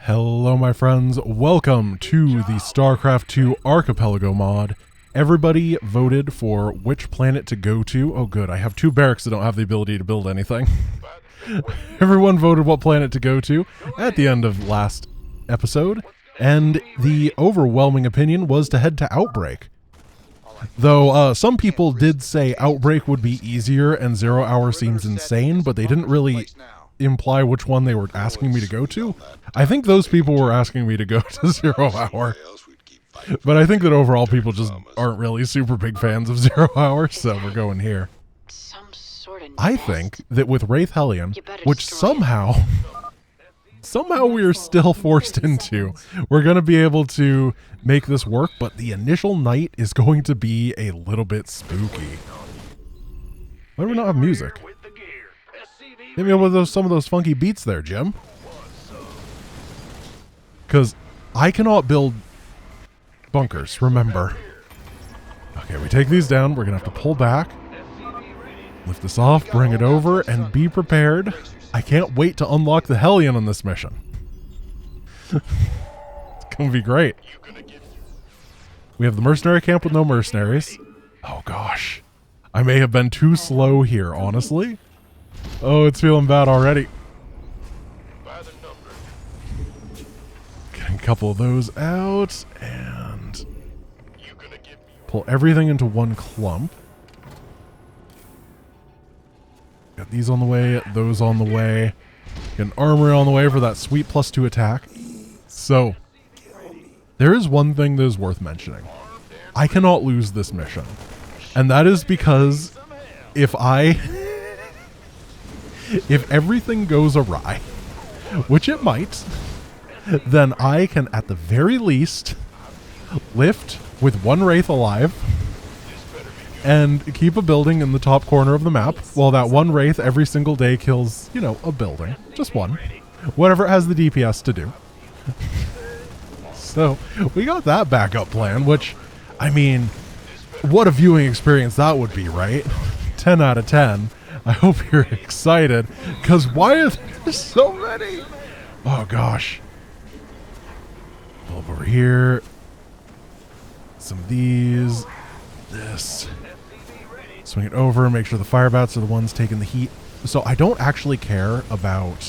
Hello my friends, welcome to the StarCraft 2 Archipelago mod. Everybody voted for which planet to go to. Oh good, I have two barracks that don't have the ability to build anything. Everyone voted what planet to go to at the end of last episode, and the overwhelming opinion was to head to Outbreak. Though some people did say Outbreak would be easier and 0 Hour seems insane, but they didn't really imply which one they were asking me to go to. I think those people were asking me to go to 0 Hour. But I think that overall people just aren't really super big fans of 0 Hour, so we're going here. I think that with Wraith Hellion, which somehow we are still forced into, we're going to be able to make this work, but the initial night is going to be a little bit spooky. Why do we not have music? Hit me up with some of those funky beats there, Jim. Because I cannot build bunkers, remember. Okay, we take these down. We're going to have to pull back. Lift this off, bring it over, and be prepared. I can't wait to unlock the Hellion on this mission. It's going to be great. We have the mercenary camp with no mercenaries. Oh gosh. I may have been too slow here, honestly. Oh, it's feeling bad already. Getting a couple of those out and pull everything into one clump. Got these on the way, those on the way. Get an armory on the way for that sweet +2 attack. So, there is one thing that is worth mentioning. I cannot lose this mission. And that is because if everything goes awry, which it might, then I can at the very least lift with one Wraith alive and keep a building in the top corner of the map, while that one Wraith every single day kills, you know, a building. Just one. Whatever it has the DPS to do. So, we got that backup plan, which, I mean, what a viewing experience that would be, right? 10 out of 10. I hope you're excited, because why are there so many? Oh gosh. Over here. Some of these. This. Swing it over, make sure the firebats are the ones taking the heat. So I don't actually care about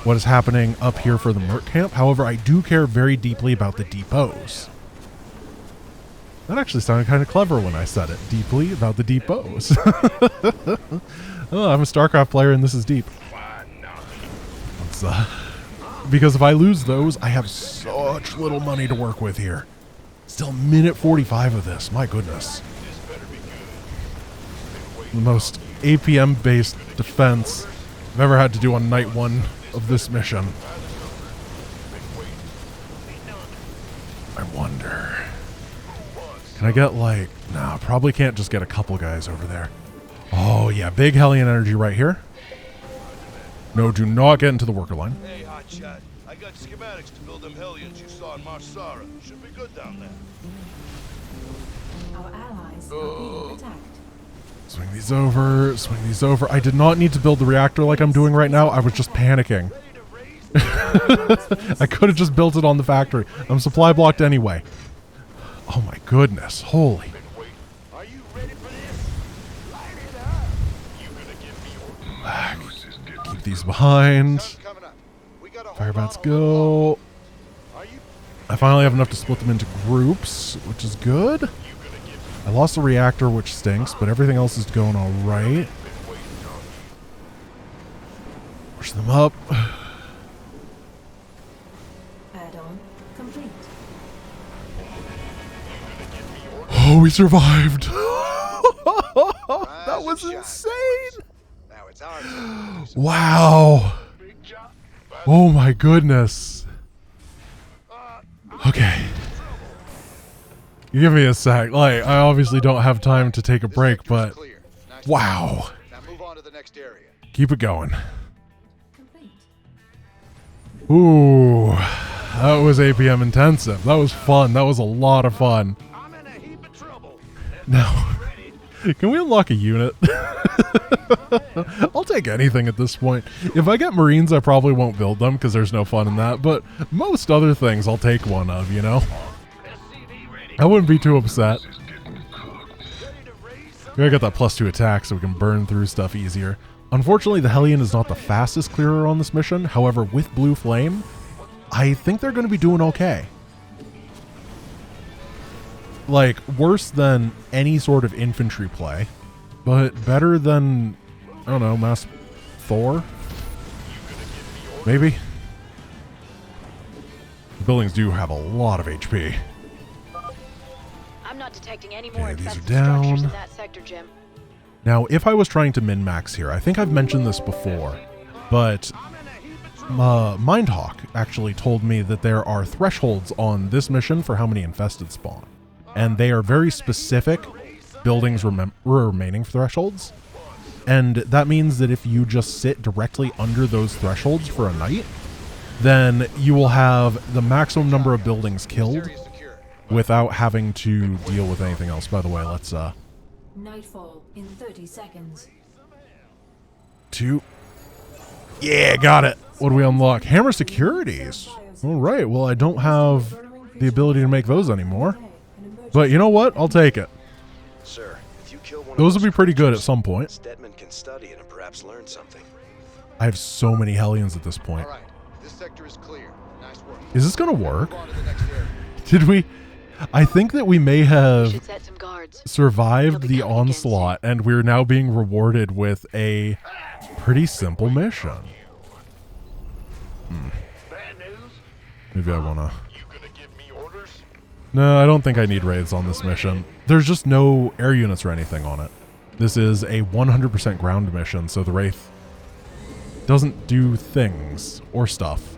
what is happening up here for the Merc camp. However, I do care very deeply about the depots. That actually sounded kind of clever when I said it. Deeply about the depots. Oh, I'm a StarCraft player and this is deep. Because if I lose those, I have such little money to work with here. Still minute 45 of this. My goodness. The most APM-based defense I've ever had to do on night 1 of this mission. I wonder... Can I get like... Nah, probably can't just get a couple guys over there. Oh yeah, big Hellion energy right here. No, do not get into the worker line. Hey, hotshot. I got schematics to build them Hellions you saw in Marsara. Should be good down there. Our allies are being attacked. Swing these over, swing these over. I did not need to build the reactor like I'm doing right now. I was just panicking. I could have just built it on the factory. I'm supply blocked anyway. Oh my goodness, holy. Are you ready for this? Light it up. Keep these behind. Firebats go. I finally have enough to split them into groups, which is good. I lost the reactor, which stinks, but everything else is going all right. Push them up. Add-on complete. Oh, we survived. That was insane. Wow. Oh my goodness. Okay. Give me a sec. Like, I obviously don't have time to take a break, but wow. Keep it going. Ooh, that was APM intensive. That was fun. That was a lot of fun. Now, Can we unlock a unit? I'll take anything at this point. If I get Marines, I probably won't build them because there's no fun in that. But most other things, I'll take one of, you know? I wouldn't be too upset. We gotta get that +2 attack so we can burn through stuff easier. Unfortunately, the Hellion is not the fastest clearer on this mission. However, with Blue Flame, I think they're going to be doing okay. Like, worse than any sort of infantry play, but better than, I don't know, Mass Thor? Maybe? The buildings do have a lot of HP. I'm not detecting any more Okay, these are infested structures in down. that sector, Jim. Now, if I was trying to min-max here, I think I've mentioned this before, but Mindhawk actually told me that there are thresholds on this mission for how many infested spawn. And they are very specific buildings remaining thresholds. And that means that if you just sit directly under those thresholds for a night, then you will have the maximum number of buildings killed without having to deal with anything else. By the way, let's Nightfall in 30 seconds. 2. Yeah, got it. What do we unlock? Hammer securities. All right. Well, I don't have the ability to make those anymore. But you know what? I'll take it. Sir, if you kill one Those of will be pretty good at some point. Stedman can study it and perhaps learn something. I have so many Hellions at this point. All right, this sector is clear. Nice work. Is this going to work? Move on to the next area. Did we? I think that we may We have should set some guards. survived They'll be the coming against onslaught, and we're now being rewarded with a pretty simple mission. Maybe I want to... No, I don't think I need raids on this mission. There's just no air units or anything on it. This is a 100% ground mission, so the Wraith doesn't do things or stuff.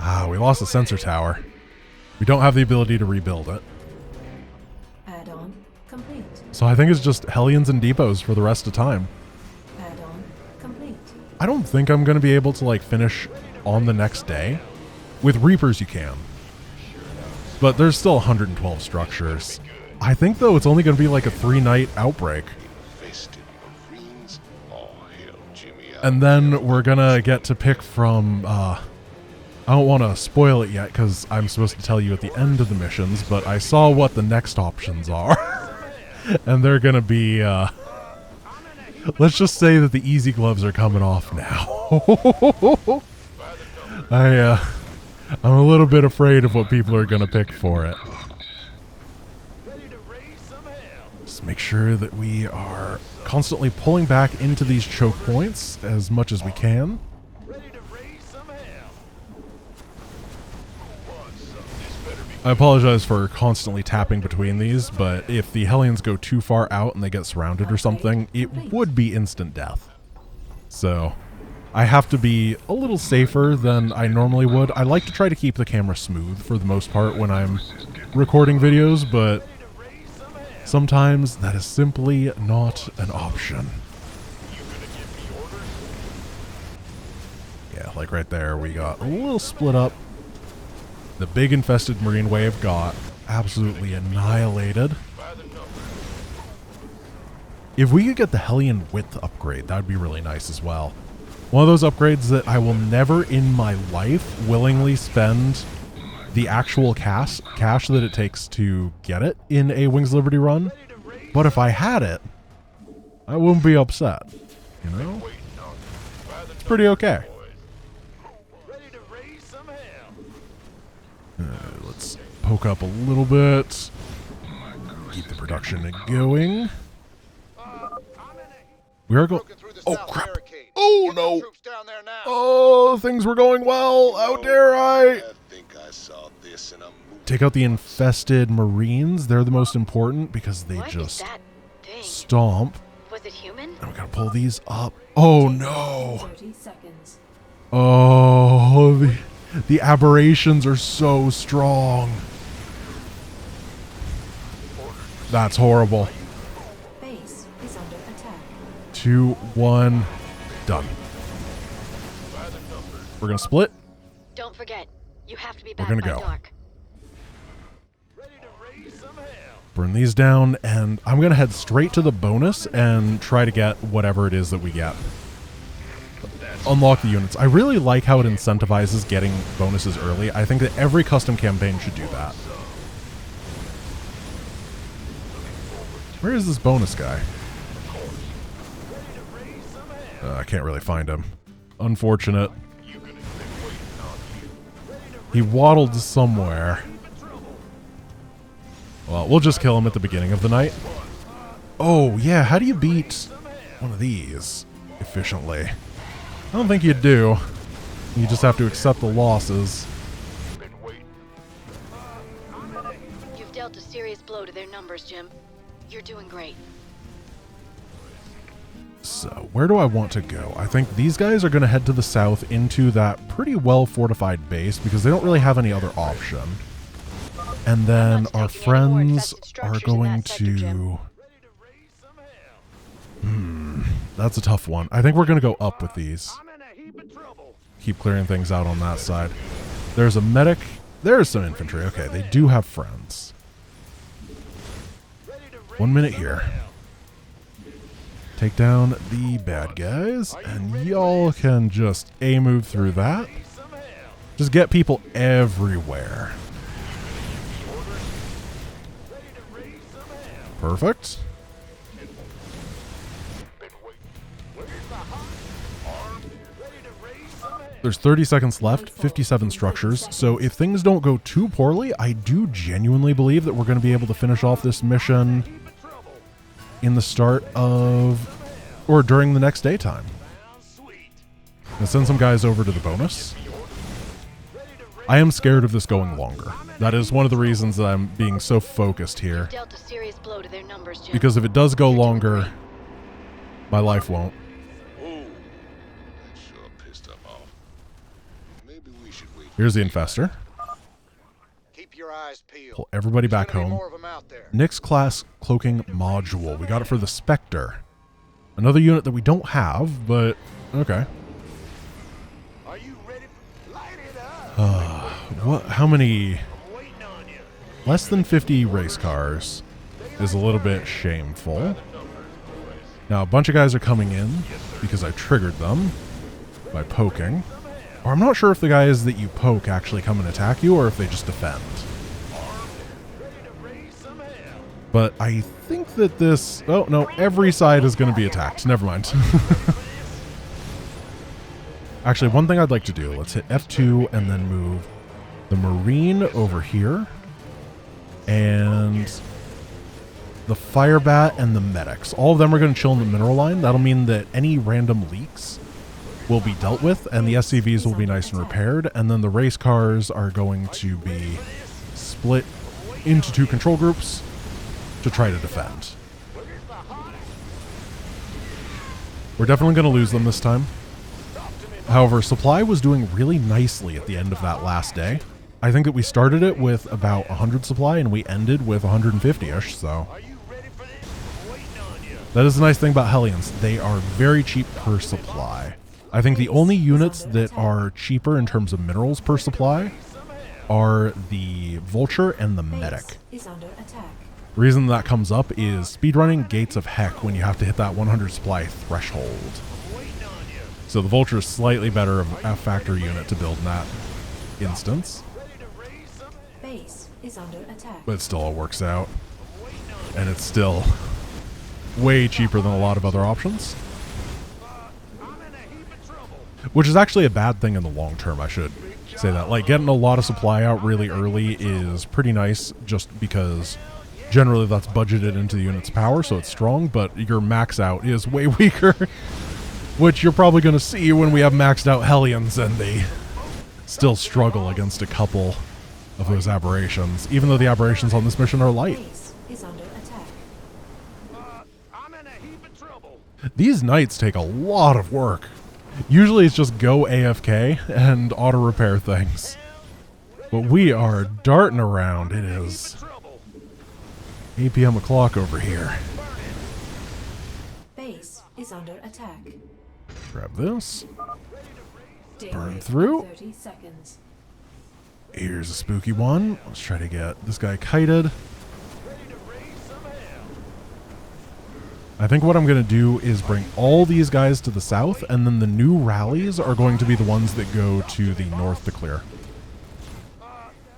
Ah, we lost the sensor tower. We don't have the ability to rebuild it. Add-on complete. So I think it's just Hellions and depots for the rest of time. Add-on complete. I don't think I'm going to be able to like finish on the next day. With Reapers you can. But there's still 112 structures. I think though it's only going to be like a 3-night outbreak. And then we're going to get to pick from... I don't want to spoil it yet because I'm supposed to tell you at the end of the missions, but I saw what the next options are. And they're going to be... let's just say that the easy gloves are coming off now. I'm a little bit afraid of what people are going to pick for it. Just make sure that we are constantly pulling back into these choke points as much as we can. I apologize for constantly tapping between these, but if the Hellions go too far out and they get surrounded or something, it would be instant death. So... I have to be a little safer than I normally would. I like to try to keep the camera smooth for the most part when I'm recording videos, but sometimes that is simply not an option. Yeah, like right there, we got a little split up. The big infested Marine wave got absolutely annihilated. If we could get the Hellion width upgrade, that would be really nice as well. One of those upgrades that I will never in my life willingly spend the actual cash that it takes to get it in a Wings of Liberty run. But if I had it, I wouldn't be upset. You know? It's pretty okay. Let's poke up a little bit. Keep the production going. We are going... Oh, crap. Oh, no. Oh, things were going well. How dare I? Take out the infested Marines. They're the most important because they just stomp. Was it human? And we gotta pull these up. Oh, no. 30 seconds. Oh, the aberrations are so strong. That's horrible. Base is under attack. 2, 1, done. We're gonna split. Don't forget, you have to be We're back gonna by go. dark. Burn these down, and I'm going to head straight to the bonus and try to get whatever it is that we get. Unlock the units. I really like how it incentivizes getting bonuses early. I think that every custom campaign should do that. Where is this bonus guy? I can't really find him. Unfortunate. He waddled somewhere. Well, we'll just kill him at the beginning of the night. Oh, yeah, how do you beat one of these efficiently? I don't think you do. You just have to accept the losses. You've dealt a serious blow to their numbers, Jim. You're doing great. So, where do I want to go? I think these guys are going to head to the south into that pretty well-fortified base because they don't really have any other option. And then our friends are going to... that's a tough one. I think we're going to go up with these. Keep clearing things out on that side. There's a medic. There's some infantry. Okay, they do have friends. 1 minute here. Take down the bad guys, and y'all can just move through that. Just get people everywhere. Perfect. There's 30 seconds left, 57 structures, so if things don't go too poorly, I do genuinely believe that we're going to be able to finish off this mission in the start of, or during the next daytime. And send some guys over to the bonus. I am scared of this going longer. That is one of the reasons that I'm being so focused here. Dealt a serious blow to their numbers, Jim. Because if it does go longer, my life won't. Here's the infestor. Keep your eyes peeled. Pull everybody back There's gonna be home. more of 'em out there. Nyx class cloaking module. We got it for the Spectre. Another unit that we don't have, but okay. Are you ready? Light it up. What? How many? I'm waiting on you. Less than 50 race cars is a little bit shameful. Now a bunch of guys are coming in because I triggered them by poking. Or I'm not sure if the guys that you poke actually come and attack you or if they just defend. But I think that this... Oh, no. Every side is going to be attacked. Never mind. Actually, one thing I'd like to do. Let's hit F2 and then move the Marine over here. And the Fire Bat and the Medics. All of them are going to chill in the mineral line. That'll mean that any random leaks will be dealt with, and the SCVs will be nice and repaired, and then the race cars are going to be split into 2 control groups to try to defend. We're definitely going to lose them this time. However, supply was doing really nicely at the end of that last day. I think that we started it with about 100 supply, and we ended with 150-ish, so... That is the nice thing about Hellions. They are very cheap per supply. I think the only units that are cheaper in terms of minerals per supply are the Vulture and the Medic. Is under attack. The reason that comes up is speedrunning Gates of Heck when you have to hit that 100 supply threshold. So the Vulture is slightly better of a factor unit to build in that instance. Base is under attack. But it still all works out. And it's still way cheaper than a lot of other options. Which is actually a bad thing in the long term, I should say that. Like, getting a lot of supply out really early is pretty nice just because generally that's budgeted into the unit's power, so it's strong, but your max out is way weaker, which you're probably going to see when we have maxed out Hellions and they still struggle against a couple of those aberrations, even though the aberrations on this mission are light. Base is under attack. I'm in a heap of trouble. These knights take a lot of work. Usually it's just go AFK and auto repair things. But we are darting around. It is 8 p.m. o'clock over here. Base is under attack. Grab this. Day Burn rate, through. 30 seconds. Here's a spooky one. Let's try to get this guy kited. I think what I'm going to do is bring all these guys to the south, and then the new rallies are going to be the ones that go to the north to clear.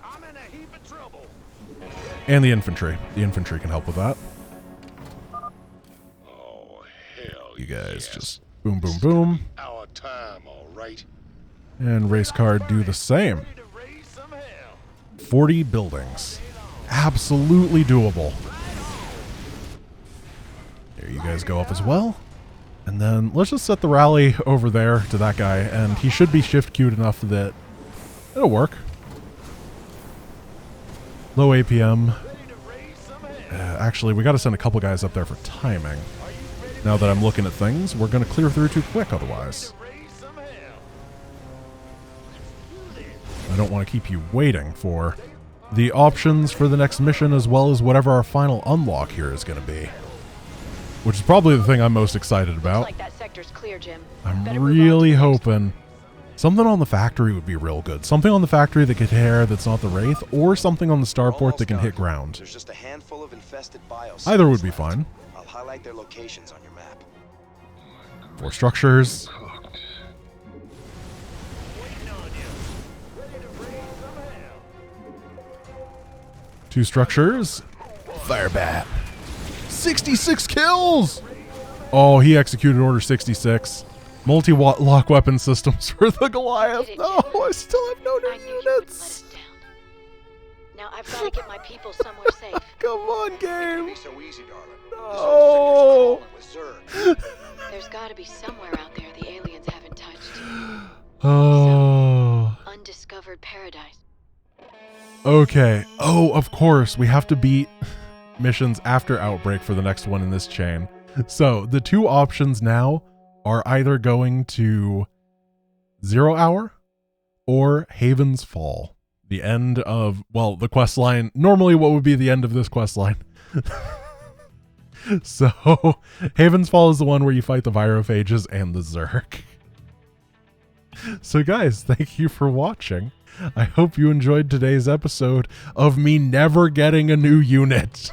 I'm in a heap of trouble. And the infantry. The infantry can help with that. Oh, hell. You guys yes. just boom, boom, boom. Our time, all right. And race card do the same. Ready to raise some hell. 40 buildings. Absolutely doable. There you guys go up as well. And then let's just set the rally over there to that guy, and he should be shift queued enough that it'll work. Low APM. Actually, we got to send a couple guys up there for timing. Now that I'm looking at things, we're going to clear through too quick otherwise. I don't want to keep you waiting for the options for the next mission, as well as whatever our final unlock here is going to be. Which is probably the thing I'm most excited about. Looks like that sector's clear, Jim. I'm Better move on to really the next hoping something on the factory would be real good. Something on the factory that could hit air that's not the Wraith, or something on the starport that can hit ground. There's just a handful of infested bios. Either would be fine. I'll highlight their locations on your map. 4 structures. Two structures. Firebat. 66 kills! Oh, he executed Order 66. Multi-lock weapon systems for the Goliath. No, I still have no I new knew you wouldn't let units. us down. Now I've got to get my people somewhere safe. Come on, game. Be so easy, darling. No. This whole sector's crawling with Zerg. There's got to be somewhere out there the aliens haven't touched. Oh. Undiscovered paradise. Okay. Oh, of course. We have to beat missions after Outbreak for the next one in this chain. So the two options now are either going to 0 Hour or Haven's Fall. The end of, well, the quest line. Normally what would be the end of this quest line. So Haven's Fall is the one where you fight the Virophages and the Zerg. So guys, thank you for watching. I hope you enjoyed today's episode of me never getting a new unit.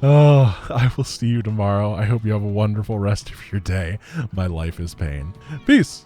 Oh, I will see you tomorrow. I hope you have a wonderful rest of your day. My life is pain. Peace.